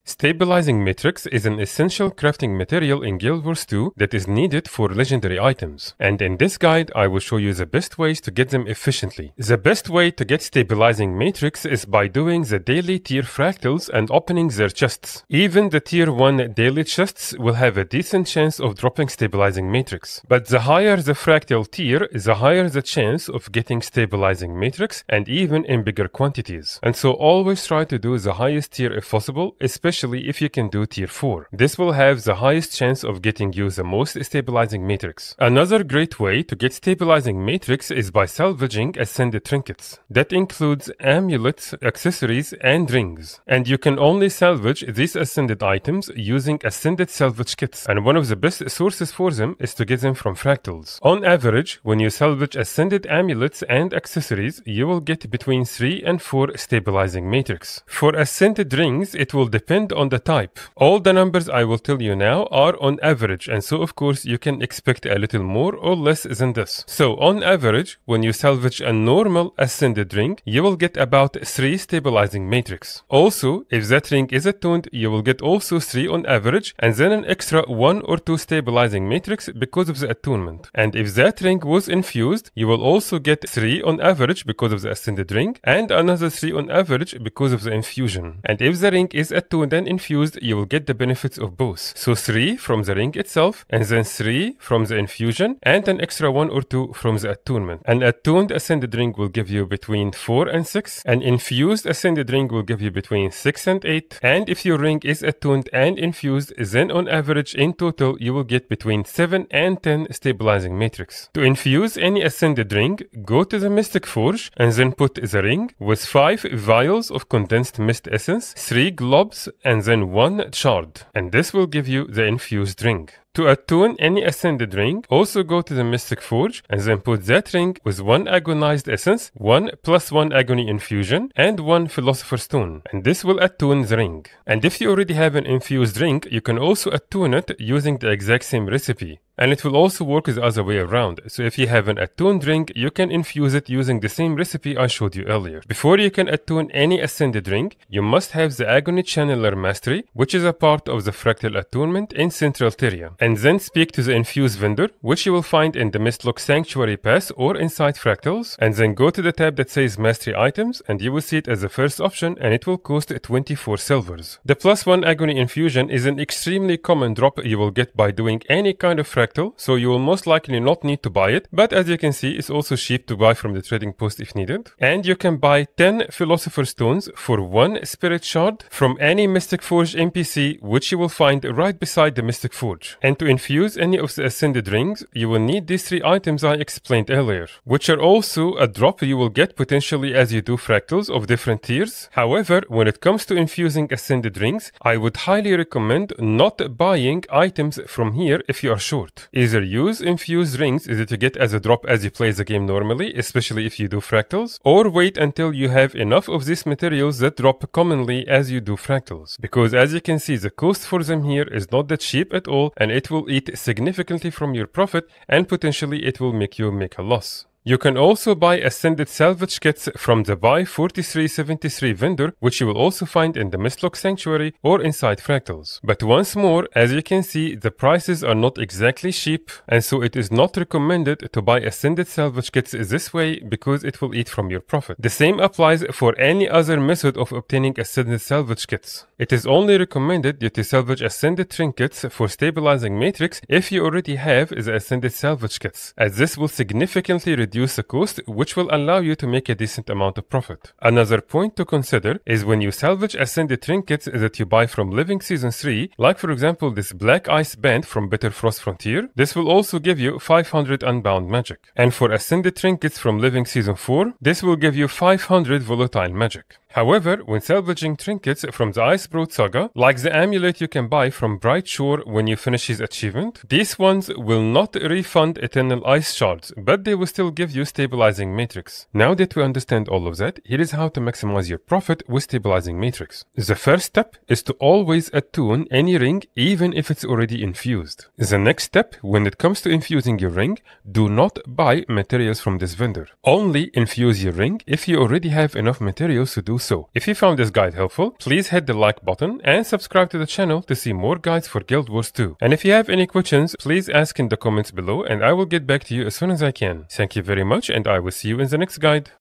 Stabilizing matrix is an essential crafting material in Guild Wars 2 that is needed for legendary items. And in this guide, I will show you the best ways to get them efficiently. The best way to get stabilizing matrix is by doing the daily tier fractals and opening their chests. Even the tier 1 daily chests will have a decent chance of dropping stabilizing matrix. But the higher the fractal tier, the higher the chance of getting stabilizing matrix, and even in bigger quantities. And so always try to do the highest tier if possible, especially if you can do tier 4. This will have the highest chance of getting you the most stabilizing matrix. Another great way to get stabilizing matrix is by salvaging ascended trinkets. That includes amulets, accessories, and rings. And you can only salvage these ascended items using ascended salvage kits. And one of the best sources for them is to get them from fractals. On average, when you salvage ascended amulets and accessories, you will get between 3 and 4 stabilizing matrix. For ascended rings, it will depend on the type. All the numbers I will tell you now are on average, and so of course you can expect a little more or less than this. So on average, when you salvage a normal ascended ring, you will get about 3 stabilizing matrix. Also, if that ring is attuned, you will get also 3 on average, and then an extra 1 or 2 stabilizing matrix because of the attunement. And if that ring was infused, you will also get 3 on average because of the ascended ring, and another 3 on average because of the infusion. And if the ring is attuned and infused, you will get the benefits of both. So 3 from the ring itself, and then 3 from the infusion, and an extra 1 or 2 from the attunement. An attuned ascended ring will give you between 4 and 6. An infused ascended ring will give you between 6 and 8. And if your ring is attuned and infused, then on average in total you will get between 7 and 10 stabilizing matrix. To infuse any ascended ring, go to the Mystic Forge and then put the ring with 5 vials of condensed mist essence, 3 globs, and then 1 shard. And this will give you the infused ring. To attune any ascended ring, also go to the Mystic Forge and then put that ring with 1 agonized essence, 1 plus 1 agony infusion, and 1 philosopher's stone. And this will attune the ring. And if you already have an infused ring, you can also attune it using the exact same recipe. And it will also work the other way around. So if you have an attuned ring, you can infuse it using the same recipe I showed you earlier. Before you can attune any ascended ring, you must have the Agony Channeler Mastery, which is a part of the Fractal Attunement in Central Tyria. And then speak to the Infuse vendor, which you will find in the Mistlock Sanctuary Pass or inside Fractals. And then go to the tab that says Mastery Items, and you will see it as the first option, and it will cost 24 silvers. The plus 1 Agony Infusion is an extremely common drop you will get by doing any kind of fractal, so you will most likely not need to buy it, but as you can see, it's also cheap to buy from the trading post if needed. And you can buy 10 Philosopher's Stones for 1 Spirit Shard from any Mystic Forge NPC, which you will find right beside the Mystic Forge. And to infuse any of the Ascended Rings, you will need these 3 items I explained earlier, which are also a drop you will get potentially as you do fractals of different tiers. However, when it comes to infusing Ascended Rings, I would highly recommend not buying items from here if you are short. Either use infused rings that you get as a drop as you play the game normally, especially if you do fractals, or wait until you have enough of these materials that drop commonly as you do fractals. Because as you can see, the cost for them here is not that cheap at all, and it will eat significantly from your profit, and potentially it will make you make a loss. You can also buy Ascended Salvage Kits from the Buy 4373 vendor, which you will also find in the Mistlock Sanctuary or inside Fractals. But once more, as you can see, the prices are not exactly cheap, and so it is not recommended to buy Ascended Salvage Kits this way because it will eat from your profit. The same applies for any other method of obtaining Ascended Salvage Kits. It is only recommended that you salvage Ascended Trinkets for stabilizing matrix if you already have the Ascended Salvage Kits, as this will significantly reduce the cost, which will allow you to make a decent amount of profit. Another point to consider is when you salvage ascended trinkets that you buy from Living Season 3, like for example this Black Ice Band from Bitter Frost Frontier, this will also give you 500 unbound magic. And for ascended trinkets from Living Season 4, this will give you 500 volatile magic. However, when salvaging trinkets from the Icebroad Saga, like the amulet you can buy from Bright Shore when you finish his achievement, these ones will not refund Eternal Ice Shards, but they will still give you stabilizing matrix. Now that we understand all of that, here is how to maximize your profit with stabilizing matrix. The first step is to always attune any ring even if it's already infused. The next step, when it comes to infusing your ring, do not buy materials from this vendor. Only infuse your ring if you already have enough materials to do so. Also, if you found this guide helpful, please hit the like button and subscribe to the channel to see more guides for Guild Wars 2. And if you have any questions, please ask in the comments below and I will get back to you as soon as I can. Thank you very much and I will see you in the next guide.